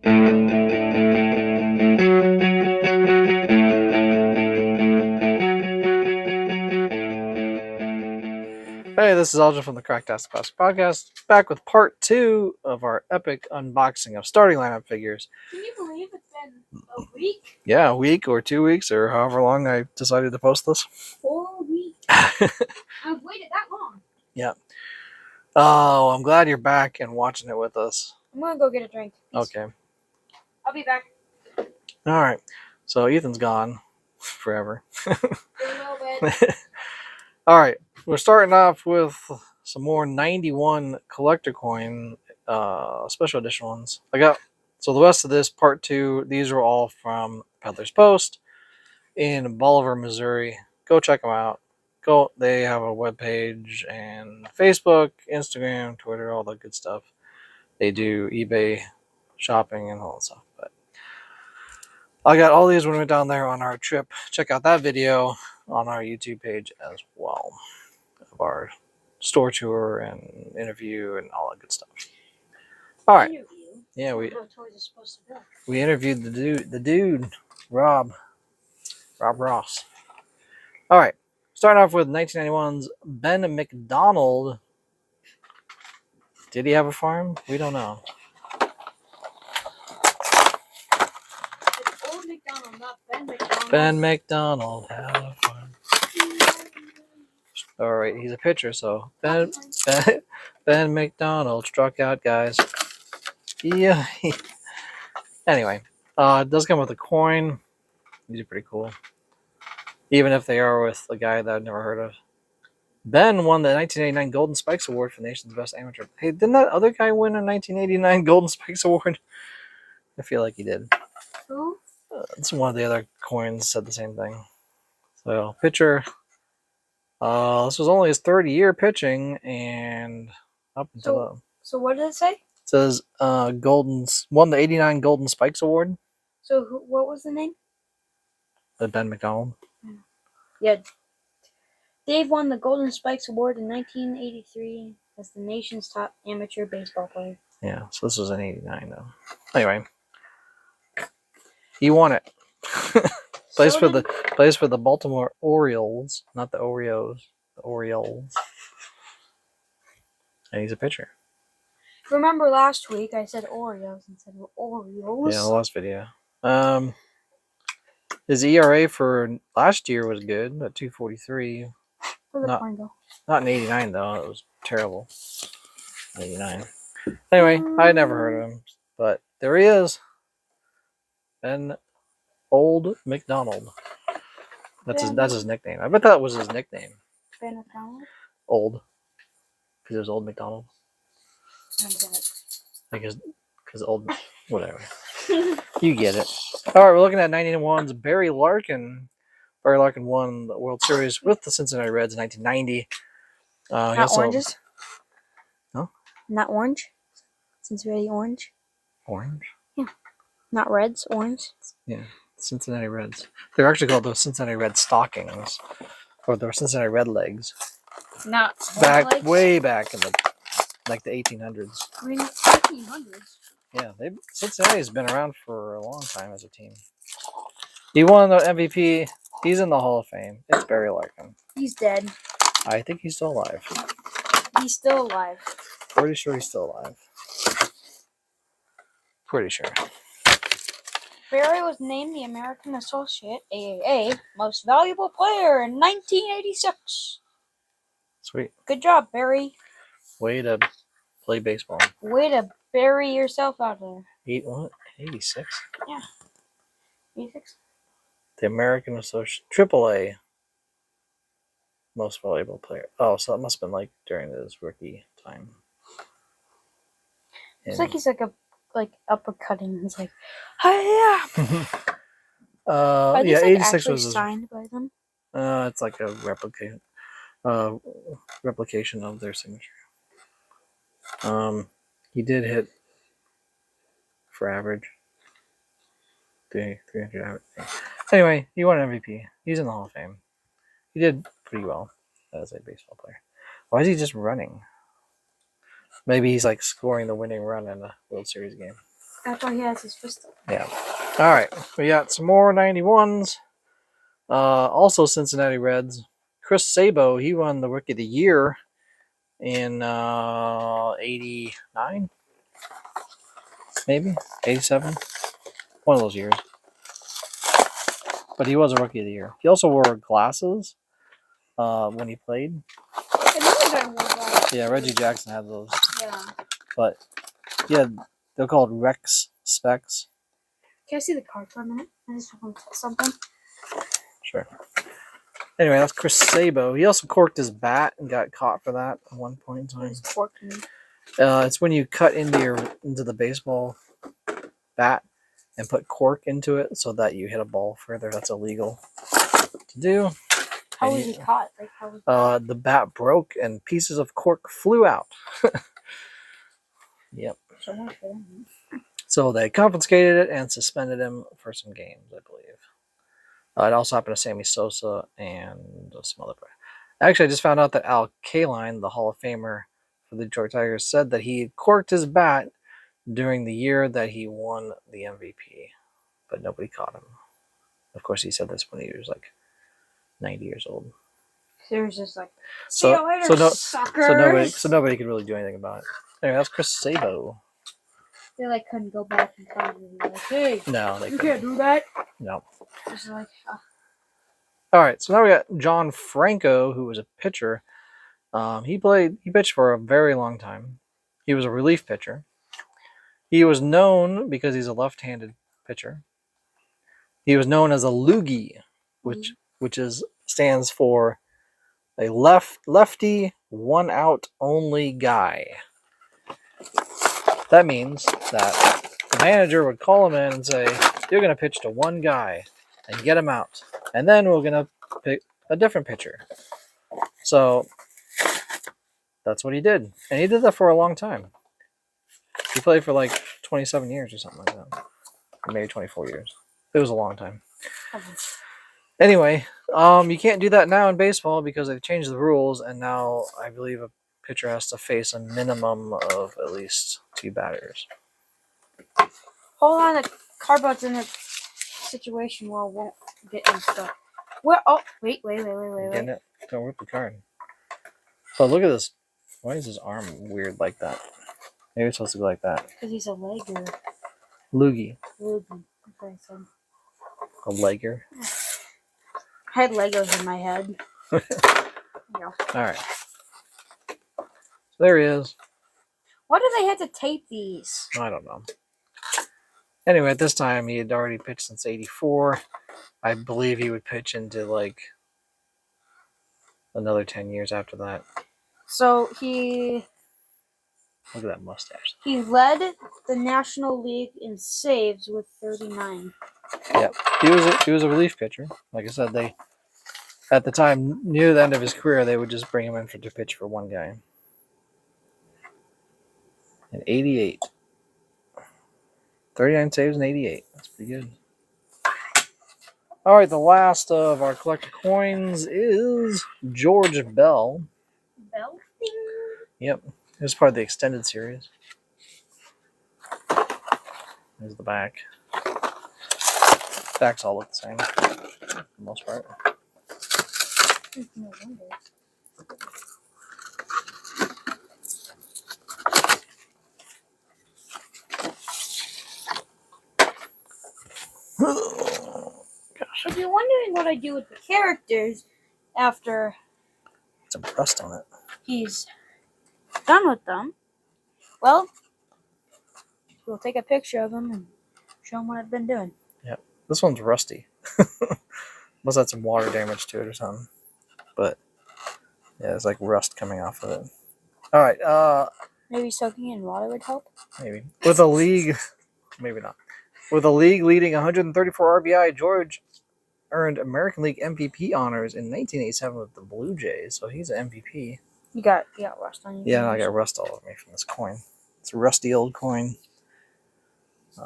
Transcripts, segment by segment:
Hey, this is Elgn from the Cracktastic Classic Podcast, back with part 2 of our epic unboxing of starting lineup figures. Can you believe it's been a week? Yeah, a week or 2 weeks or however long I decided to post this. 4 weeks. I've waited that long. Yeah. Oh, I'm glad you're back and watching it with us. I'm gonna go get a drink. Okay. I'll be back. Alright. So Ethan's gone forever. For a little bit. Alright. We're starting off with some more 91 collector coin special edition ones. So the rest of this, part 2, these are all from Peddler's Post in Bolivar, Missouri. Go check them out. They have a webpage and Facebook, Instagram, Twitter, all that good stuff. They do eBay shopping and all that stuff. But I got all these when we went down there on our trip. Check out that video on our YouTube page as well of our store tour and interview and all that good stuff. All right. Yeah, we interviewed the dude, Rob Ross. All right. Starting off with 1991's Ben McDonald. Did he have a farm? We don't know. It's old McDonald, not Ben McDonald. Ben McDonald had a farm. All right, he's a pitcher, so Ben McDonald struck out, guys. Yeah. Anyway, it does come with a coin. These are pretty cool. Even if they are with a guy that I've never heard of. Ben won the 1989 Golden Spikes Award for the nation's best amateur. Hey, didn't that other guy win a 1989 Golden Spikes Award? I feel like he did. Who? It's one of the other coins said the same thing. So, pitcher. This was only his third year pitching, and up until So what did it say? It says won the 89 Golden Spikes Award. So what was the name? Ben McDonald. Yeah. Dave won the Golden Spikes Award in 1983 as the nation's top amateur baseball player. Yeah, so this was in 89 though. Anyway, he won it. Plays for the Baltimore Orioles, not the Oreos. The Orioles. And he's a pitcher. Remember last week I said Oreos instead of Orioles? Yeah, the last video. His ERA for last year was good at 2.43. Not in 89 though. It was terrible. 89. Anyway, I never heard of him, but there he is. Ben Old McDonald. That's his nickname. I bet that was his nickname. Ben McDonald? Old. Because it was Old McDonald. Because old, whatever. You get it. All right, we're looking at 1991's Barry Larkin. Barry Larkin won the World Series with the Cincinnati Reds in 1990. Not oranges? No? Not orange? Cincinnati orange? Orange? Yeah. Not reds, orange? Yeah, Cincinnati Reds. They're actually called the Cincinnati Red Stockings. Or the Cincinnati Red Legs. Not legs? Way back in the 1800s. I mean, 1800s. Yeah, Cincinnati's been around for a long time as a team. He won the MVP. He's in the Hall of Fame. It's Barry Larkin. He's dead. I think he's still alive. He's still alive. Pretty sure he's still alive. Pretty sure. Barry was named the American Associate AAA Most Valuable Player in 1986. Sweet. Good job, Barry. Way to play baseball. Way to bury yourself out there. 86? Yeah. 86? The American Associate AAA Most Valuable Player. Oh, so that must have been like during his rookie time. It's like he's like uppercutting. He's like, hi yeah. Yeah, 86 was signed by them. It's like a replication of their signature. He did hit for average. 300 average. Anyway, he won an MVP. He's in the Hall of Fame. He did pretty well as a baseball player. Why is he just running? Maybe he's like scoring the winning run in a World Series game. That's why he has his fist up. Yeah. All right. We got some more 91s. Also Cincinnati Reds. Chris Sabo, he won the Rookie of the Year in 89, maybe 87. One of those years. But he was a Rookie of the Year. He also wore glasses when he played. Yeah, Reggie Jackson had those. Yeah. But yeah, they're called Rex specs. Can I see the card for a minute? I just want to test something. Sure. Anyway, that's Chris Sabo. He also corked his bat and got caught for that at one point in time. It's when you cut into the baseball bat and put cork into it so that you hit a ball further. That's illegal to do. How was he caught? Like how? The bat broke and pieces of cork flew out. Yep. So they confiscated it and suspended him for some games, I believe. It also happened to Sammy Sosa and some other player. Actually, I just found out that Al Kaline, the Hall of Famer for the Detroit Tigers, said that he corked his bat during the year that he won the MVP, but nobody caught him. Of course, he said this when he was like 90 years old. He was just like, see you later, suckers. So nobody could really do anything about it. Anyway, that's Chris Sabo. They like couldn't go back and find him. Like, hey, no, you can't do that. No. Just like, All right, so now we got John Franco, who was a pitcher. He pitched for a very long time. He was a relief pitcher. He was known because he's a left-handed pitcher. He was known as a loogie, which stands for a lefty, one out only guy. That means that the manager would call him in and say, "You're going to pitch to one guy and get him out, and then we're going to pick a different pitcher." So that's what he did, and he did that for a long time. He played for like 27 years or something like that, or maybe 24 years. It was a long time. Anyway, you can't do that now in baseball because they've changed the rules, and now I believe a pitcher has to face a minimum of at least 2 batters. Hold on, the cardboard's in a situation where I won't get unstuck. Where? Oh, wait. Getting it? Don't rip the card. But look at this. Why is his arm weird like that? Maybe it's supposed to be like that. Because he's a legger. Loogie. Loogie. That's what I said. A legger. I had Legos in my head. Yeah. All right. So there he is. Why do they have to tape these? I don't know. Anyway, at this time, he had already pitched since '84. I believe he would pitch into like another 10 years after that. So he... Look at that mustache. He led the National League in saves with 39. Yep. He was a relief pitcher. Like I said, they at the time, near the end of his career, they would just bring him in to pitch for one guy. In 88. 39 saves in 88. That's pretty good. All right, the last of our collector coins is George Bell. Bell? Yep. It was part of the extended series. There's the back. Backs all look the same for the most part. No wonder. Gosh. If you're wondering what I do with the characters after Some rust on it. he's done with them, well, we'll take a picture of them and show him what I've been doing. Yep. This one's rusty. Must have had some water damage to it or something. But yeah, it's like rust coming off of it. All right. Maybe soaking in water would help. Maybe with a league, maybe not. With a league leading 134 RBI, George earned American League MVP honors in 1987 with the Blue Jays. So he's an MVP. You got rust on you. Yeah, I got rust all over me from this coin. It's a rusty old coin. Do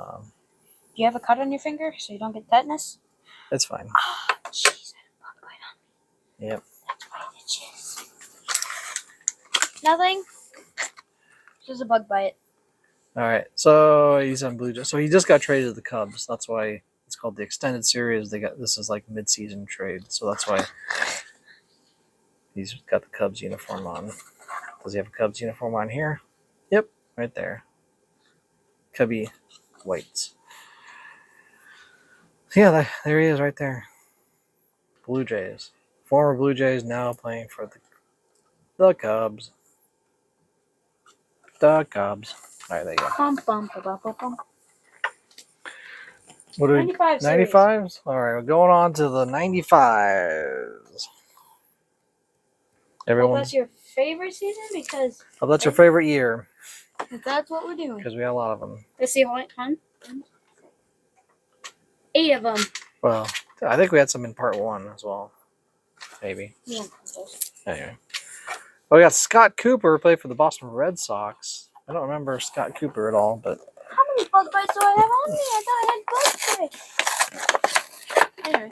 you have a cut on your finger so you don't get tetanus? It's fine. Oh, jeez, I had a bug bite on me. Yep. That's what it is. Nothing. Just a bug bite. All right, so he's on Blue Jays. So he just got traded to the Cubs. That's why it's called the extended series. This is like mid-season trade, so that's why he's got the Cubs uniform on. Does he have a Cubs uniform on here? Yep, right there. Cubby whites. Yeah, there he is right there. Blue Jays. Former Blue Jays, now playing for the Cubs. The Cubs. All right, there you go. Bum, bum, bum, bum, bum. What do we? 95 95s? All right, we're going on to the 95s. Well, Everyone, that's your favorite season because oh, that's your favorite year that's what we're doing. because we got a lot of them. Let's see, hold on. 8 of them. Well, I think we had some in part 1 as well. Maybe. Yeah. Anyway. Well, we got Scott Cooper, played for the Boston Red Sox. I don't remember Scott Cooper at all, but... How many bug bites do I have on me? I thought I had bug bites. Anyway.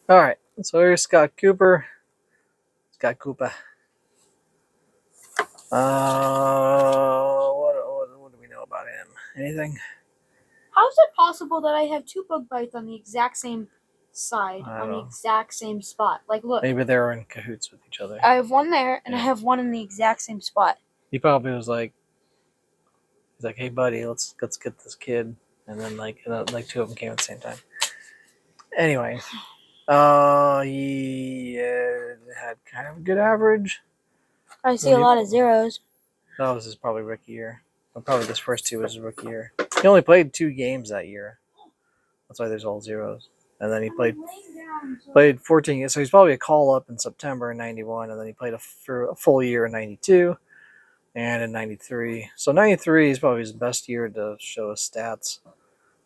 All right, so here's Scott Cooper. Scott Cooper. What do we know about him? Anything? How is it possible that I have 2 bug bites on the exact same side, I on the don't know. exact same spot? Like, look. Maybe they were in cahoots with each other. I have one there, and I Yeah. have one in the exact same spot. He probably was like, he's like, hey buddy, let's get this kid, and then like 2 of them came at the same time. Anyway, he had kind of a good average. I see a lot of zeros. That was his probably rookie year. Well, probably this first 2 was his rookie year. He only played 2 games that year. That's why there's all zeros. And then he played 14. So he's probably a call up in September in '91, and then he played for a full year in '92 and in '93. So '93 is probably his best year to show his stats,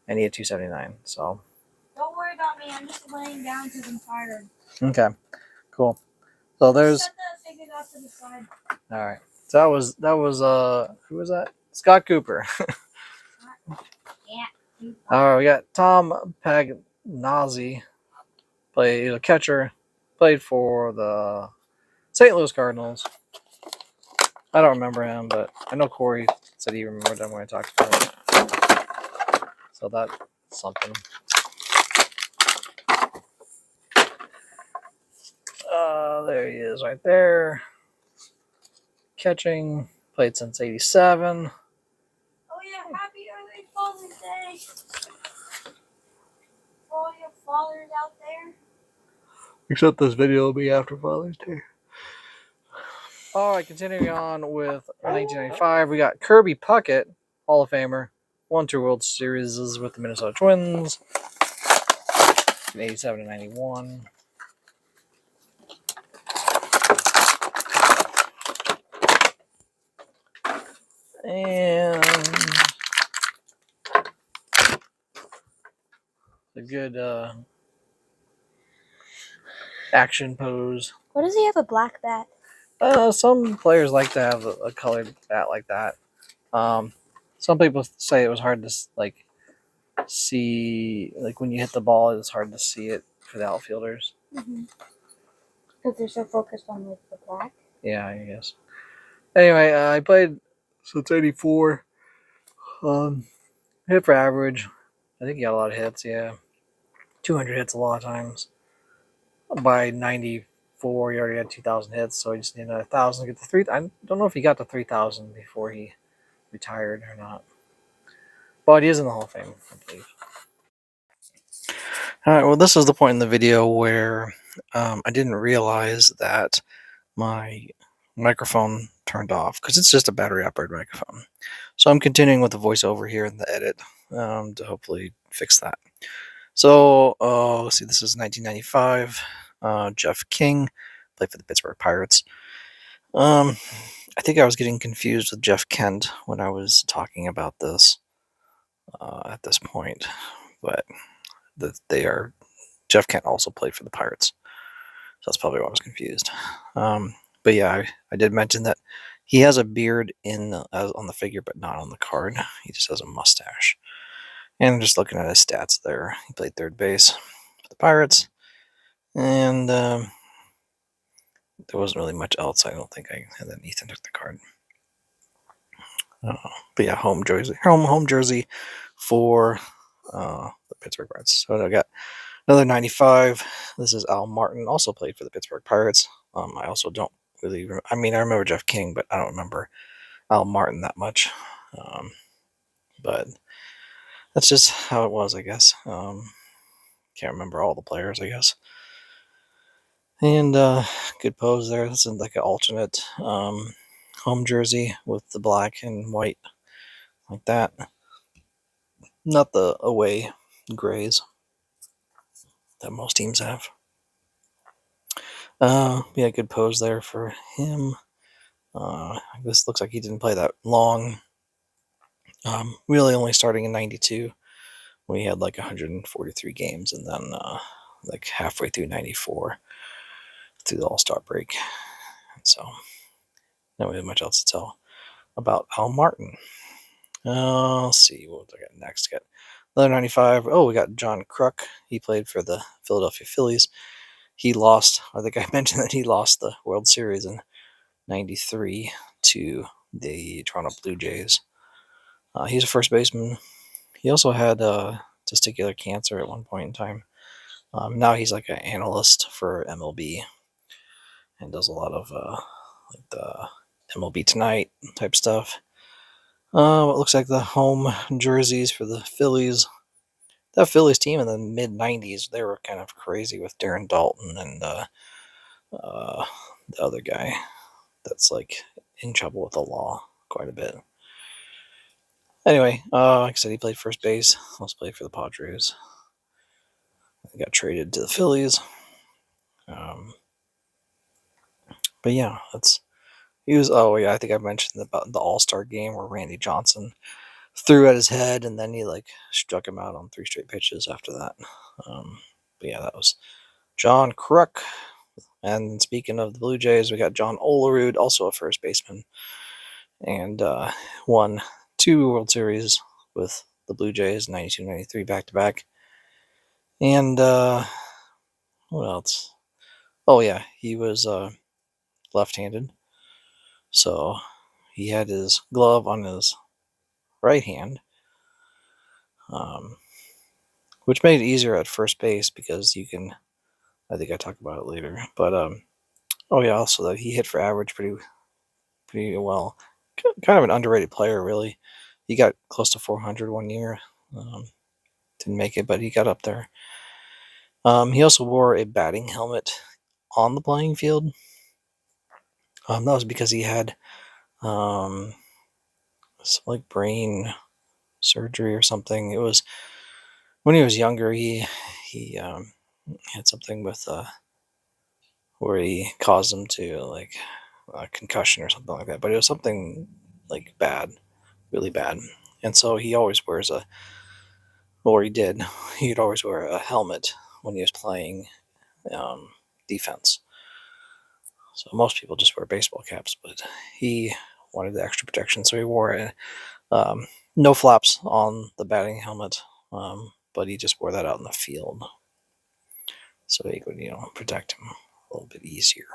and he had 279. So Don't worry about me. I'm just laying down because I'm tired. okay, cool. So there's Set the figures off to the side. all right. So that was who was that? Scott Cooper. Yeah. All right, we got Tom Pagnozzi, played a catcher, played for the St. Louis Cardinals. I don't remember him, but I know Corey said he remembered him when I talked about him. So that's something. There he is right there. Catching, played since '87. Oh yeah, happy early Father's Day. For all your fathers out there. Except this video will be after Father's Day. All right, continuing on with 1995, we got Kirby Puckett, Hall of Famer, won 2 World Series with the Minnesota Twins in '87 and '91. And a good action pose. Why does he have a black bat? Some players like to have a colored bat like that. Some people say it was hard to like see, like when you hit the ball, it's hard to see it for the outfielders. Because they're so focused on like the black. Yeah, I guess. Anyway, I played since '84. Hit for average. I think he got a lot of hits. Yeah, 200 hits a lot of times. By '94, he already had 2,000 hits, so he just needed 1,000 to get to 3. I don't know if he got to 3,000 before he retired or not. But he is in the Hall of Fame, I believe. All right. Well, this is the point in the video where I didn't realize that my microphone turned off because it's just a battery-operated microphone. So I'm continuing with the voiceover here in the edit to hopefully fix that. So let's see. This is 1995. Jeff King played for the Pittsburgh Pirates. I think I was getting confused with Jeff Kent when I was talking about this at this point, but Jeff Kent also played for the Pirates, so that's probably why I was confused. But yeah, I did mention that he has a beard on the figure, but not on the card. He just has a mustache. And just looking at his stats there, he played third base, for the Pirates. And there wasn't really much else. I don't think and then Ethan took the card. But yeah, home jersey for the Pittsburgh Pirates. So I got another 95. This is Al Martin, also played for the Pittsburgh Pirates. I also don't really. I remember Jeff King, but I don't remember Al Martin that much. But that's just how it was, I guess. Can't remember all the players, I guess. And good pose there. This is like an alternate home jersey with the black and white, like that. Not the away grays that most teams have. Yeah, good pose there for him. This looks like he didn't play that long. Really only starting in 92 when he had like 143 games, and then like halfway through 94 through the All-Star break. And so, not really much else to tell about Al Martin. Let's see what I got next. Got another 95. Oh, we got John Kruk. He played for the Philadelphia Phillies. He lost, I think I mentioned that he lost the World Series in 93 to the Toronto Blue Jays. He's a first baseman. He also had testicular cancer at one point in time. Now he's like an analyst for MLB and does a lot of like the MLB Tonight type stuff. It looks like the home jerseys for the Phillies. That Phillies team in the mid 90s, they were kind of crazy with Darren Dalton and the other guy that's like in trouble with the law quite a bit. Anyway, like I said, he played first base. Also played for the Padres. He got traded to the Phillies. But yeah, he was. Oh yeah, I think I mentioned about the All-Star game where Randy Johnson threw at his head and then he like struck him out on 3 straight pitches after that. But yeah, that was John Kruk. And speaking of the Blue Jays, we got John Olerud, also a first baseman, and won 2 World Series with the Blue Jays, 92, 93 back to back. And what else? Oh yeah, he was left-handed, so he had his glove on his right hand, which made it easier at first base because you can. I think I talk about it later, but oh yeah, also that he hit for average pretty well. Kind of an underrated player, really. He got close to 400 one year. Didn't make it, but he got up there. He also wore a batting helmet on the playing field. That was because he had some like brain surgery or something. It was when he was younger. He had something with where he caused him to like a concussion or something like that. But it was something like bad, really bad. And so he always wears or he did. He'd always wear a helmet when he was playing defense. So most people just wear baseball caps, but he wanted the extra protection, so he wore it. No flaps on the batting helmet, but he just wore that out in the field, so he could, protect him a little bit easier.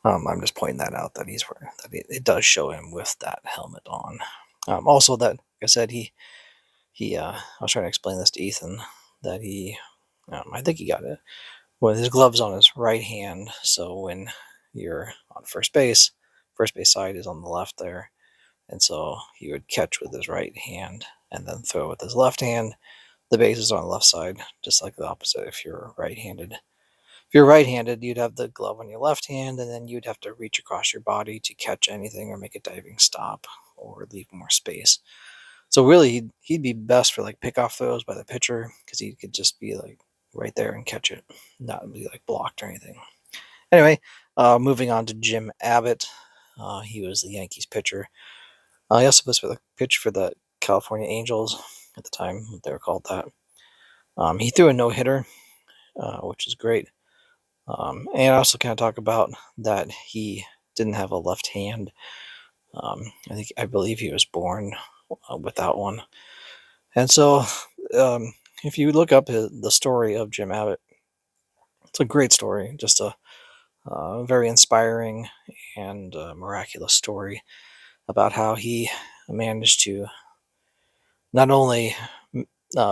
I'm just pointing that out that he's wearing that. It does show him with that helmet on. Also, that like I said, he. I was trying to explain this to Ethan that I think he got it with his gloves on his right hand. So when you're on first base side is on the left there. And so he would catch with his right hand and then throw with his left hand. The base is on the left side, just like the opposite if you're right-handed. If you're right-handed, you'd have the glove on your left hand, and then you'd have to reach across your body to catch anything or make a diving stop or leave more space. So really, he'd be best for like pickoff throws by the pitcher because he could just be like right there and catch it, not be like blocked or anything. Anyway, moving on to Jim Abbott. He was the Yankees pitcher. He also was for the pitch for the California Angels at the time. They were called that. He threw a no-hitter, which is great. And I also kind of talk about that he didn't have a left hand. I believe he was born without one. And so if you look up the story of Jim Abbott, it's a great story. Just a very inspiring and miraculous story about how he managed to not only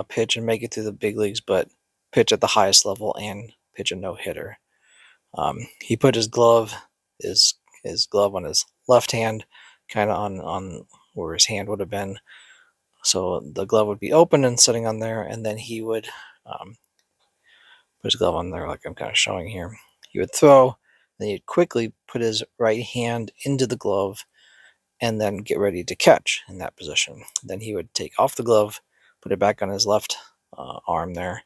pitch and make it through the big leagues, but pitch at the highest level and pitch a no hitter. He put his his glove on his left hand, kind of on where his hand would have been, so the glove would be open and sitting on there, and then he would put his glove on there, like I'm kind of showing here. He would throw, then he'd quickly put his right hand into the glove, and then get ready to catch in that position. Then he would take off the glove, put it back on his left arm there,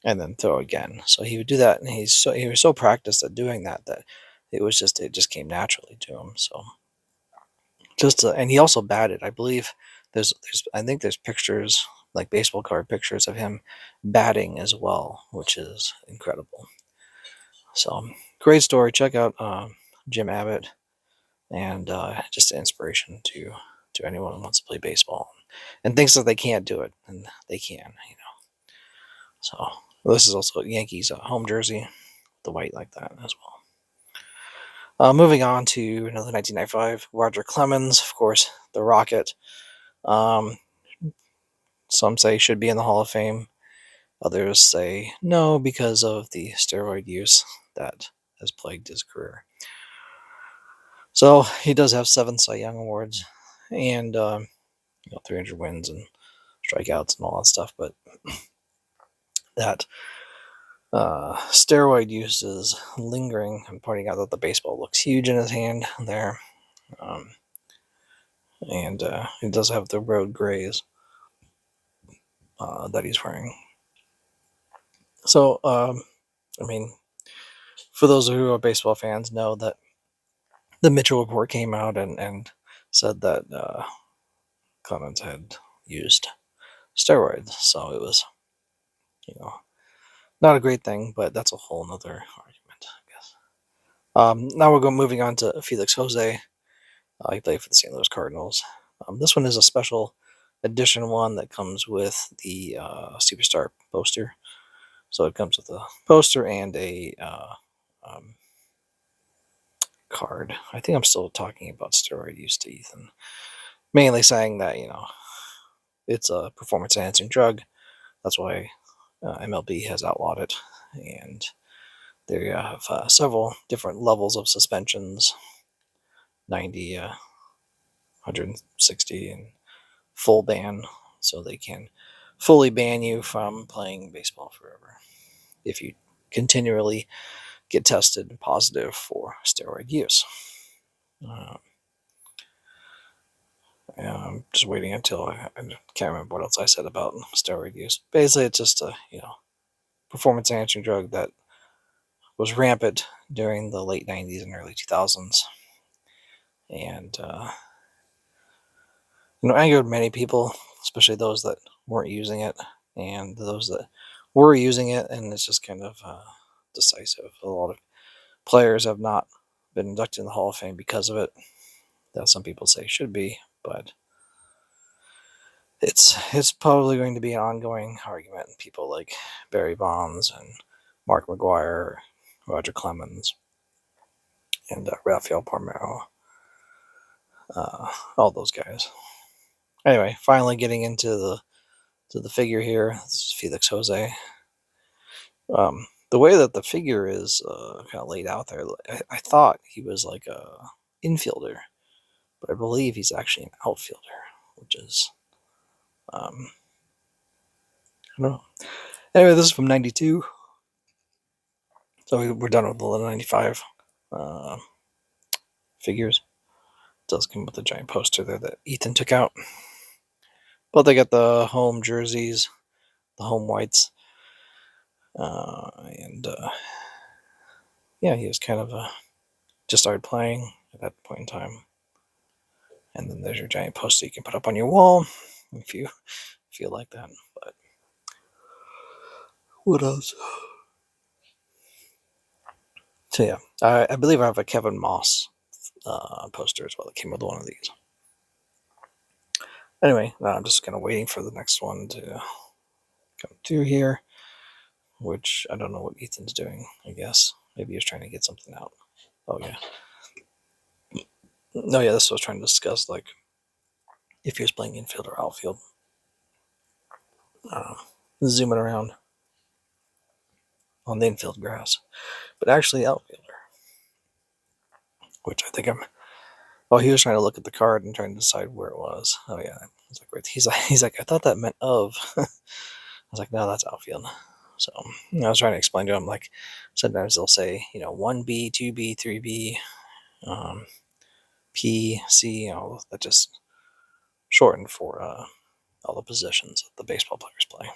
and then throw again. So he would do that, and he was so practiced at doing that that it just came naturally to him. So and he also batted. I believe I think there's pictures, like baseball card pictures of him batting as well, which is incredible. So great story. Check out Jim Abbott, and just an inspiration to anyone who wants to play baseball and thinks that they can't do it, and they can. So this is also Yankees home jersey, the white like that as well. Moving on to another 1995, Roger Clemens, of course, the Rocket. Um, some say should be in the Hall of Fame. Others say no because of the steroid use that has plagued his career. So he does have 7 Cy Young awards and 300 wins and strikeouts and all that stuff, but that steroid use is lingering. I'm pointing out that the baseball looks huge in his hand there. And he does have the road grays that he's wearing. So, I mean, for those who are baseball fans, know that the Mitchell report came out and said that Clemens had used steroids. So it was, not a great thing, but that's a whole nother argument, I guess. Now moving on to Felix Jose. He played for the St. Louis Cardinals. This one is a special edition one that comes with the Superstar poster. So it comes with a poster and a card. I think I'm still talking about steroid use to Ethan. Mainly saying that, it's a performance enhancing drug. That's why MLB has outlawed it. And they have several different levels of suspensions, 90, 160, and full ban. So they can fully ban you from playing baseball forever if you continually get tested positive for steroid use. I'm just waiting until I can't remember what else I said about steroid use. Basically, it's just a performance enhancing drug that was rampant during the late 90s and early 2000s, and angered many people, especially those that weren't using it and those that were using it, and it's just kind of decisive. A lot of players have not been inducted in the Hall of Fame because of it. That some people say should be, but it's probably going to be an ongoing argument. People like Barry Bonds and Mark McGwire, Roger Clemens, and Rafael Palmeiro, all those guys. Anyway, finally getting into the figure here. This is Felix Jose. The way that the figure is kind of laid out there, I thought he was like a infielder, but I believe he's actually an outfielder, which is I don't know. Anyway, this is from '92, so we're done with the '95 figures. It does come with a giant poster there that Ethan took out, but they got the home jerseys, the home whites, and yeah, he was kind of just started playing at that point in time. And then there's your giant poster you can put up on your wall if you feel like that. But what else? So yeah, I believe I have a Kevin Moss poster as well that came with one of these. Anyway, I'm just kind of waiting for the next one to come through here, which I don't know what Ethan's doing, I guess. Maybe he's trying to get something out. Oh, yeah. No, yeah, this is what I was trying to discuss, like, if he was playing infield or outfield. Zooming around on the infield grass. But actually, outfielder. Which I think I'm. Oh, he was trying to look at the card and trying to decide where it was. Oh, yeah. He's like, I thought that meant of. I was like, no, that's outfield. So I was trying to explain to him, like, sometimes they'll say, 1B, 2B, 3B, P, C, that just shortened for all the positions that the baseball players play.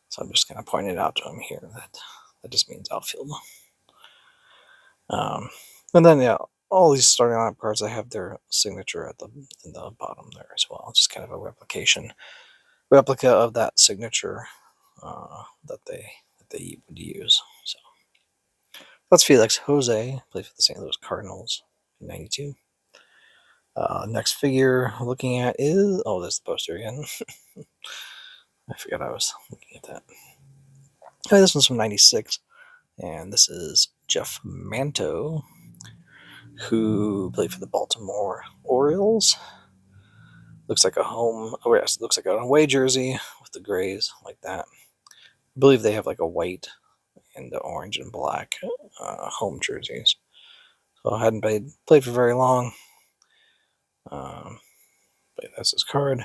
So I'm just kind of pointing it out to him here that just means outfield. And then, yeah, all these starting lineup cards, I have their signature in the bottom there as well. It's just kind of a replica of that signature that they would use. So that's Felix Jose, played for the St. Louis Cardinals in '92. Next figure we're looking at is there's the poster again. I forgot I was looking at that. Oh, this one's from '96, and this is Jeff Manto, who played for the Baltimore Orioles. Looks like a home. Oh yes, looks like an away jersey with the grays like that. I believe they have like a white and the orange and black home jerseys. So I hadn't played for very long. But that's his card.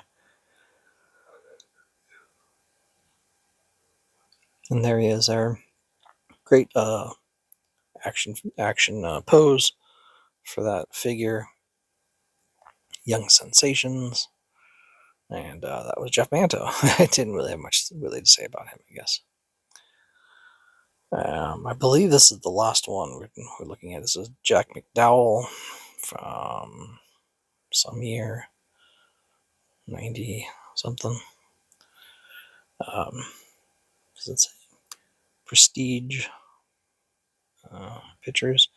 And there he is there. Great action pose for that figure. Young Sensations. And that was Jeff Manto. I didn't really have much really to say about him, I guess. I believe this is the last one we're looking at. This is Jack McDowell from some year, 90 something. Does it say Prestige Pictures?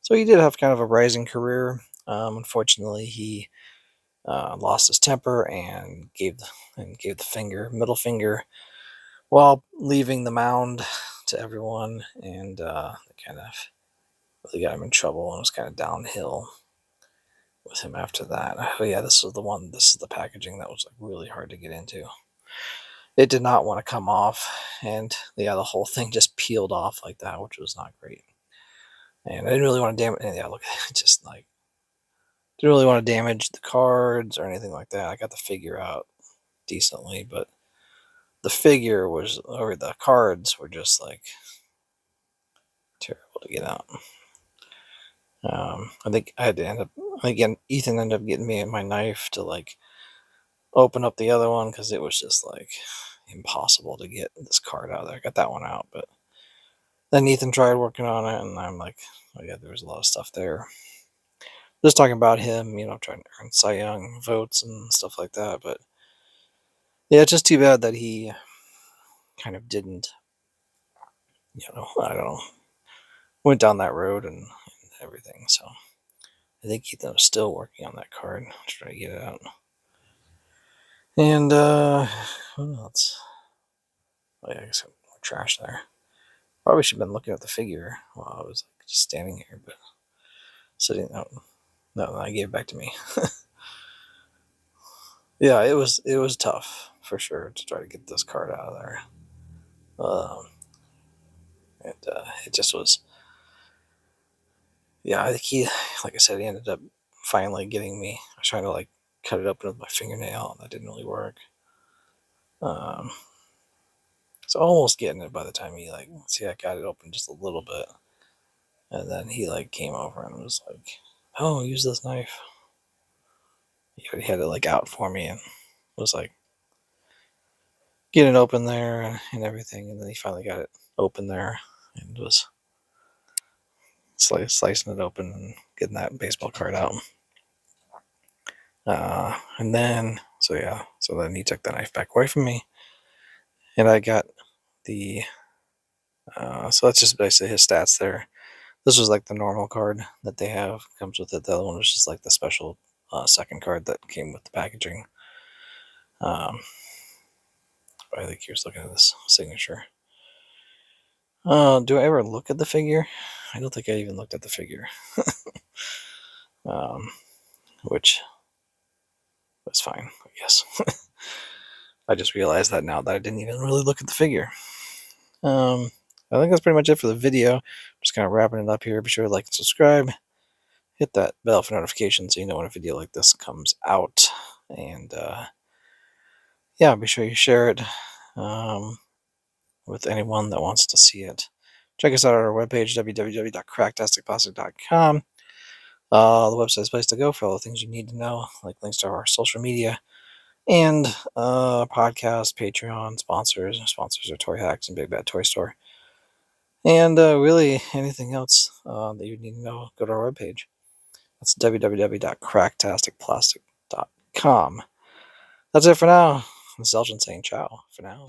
So he did have kind of a rising career. Unfortunately, he lost his temper and gave the middle finger, while leaving the mound to everyone, and it kind of really got him in trouble, and was kind of downhill with him after that. Oh yeah, this is the one. This is the packaging that was like really hard to get into. It did not want to come off, and yeah, the whole thing just peeled off like that, which was not great. And I didn't really want to damage. Yeah, look, just like didn't really want to damage the cards or anything like that. I got the figure out decently, but the cards were just like terrible to get out. I think I had to end up again. Ethan ended up getting me my knife to like open up the other one because it was just like impossible to get this card out of there. I got that one out, but then Ethan tried working on it, and I'm like, oh yeah, there was a lot of stuff there. Just talking about him, trying to earn Cy Young votes and stuff like that. But yeah, it's just too bad that he kind of didn't, I don't know, went down that road and everything. So I think Ethan was still working on that card to try to get it out. And what else? Oh yeah, I guess more trash there. Probably should have been looking at the figure while I was like, just standing here, but sitting. No, I gave it back to me. Yeah, it was tough for sure to try to get this card out of there. And it just was. Yeah, I think like I said, he ended up finally getting me. I was trying to like cut it open with my fingernail, and that didn't really work. So almost getting it by the time he I got it open just a little bit, and then he like came over and was like, "Oh, use this knife." He had it like out for me and was like getting it open there and everything, and then he finally got it open there and was slicing it open and getting that baseball card out. And then so then he took the knife back away from me, and I got the so that's just basically his stats there. This was like the normal card that they have, comes with it. The other one was just like the special second card that came with the packaging. I think he was looking at this signature. Do I ever look at the figure? I don't think I even looked at the figure. Which was fine, I guess. I just realized that now that I didn't even really look at the figure. I think that's pretty much it for the video. Just kind of wrapping it up here. Be sure to like and subscribe. Hit that bell for notifications so you know when a video like this comes out. And yeah, be sure you share it with anyone that wants to see it. Check us out at our webpage, www.cracktasticplastic.com. The website is a place to go for all the things you need to know, like links to our social media and podcast, Patreon, sponsors. Sponsors are Toy Hacks and Big Bad Toy Store. And really anything else that you need to know, go to our webpage. That's www.cracktasticplastic.com. That's it for now. This is Elgin saying ciao for now.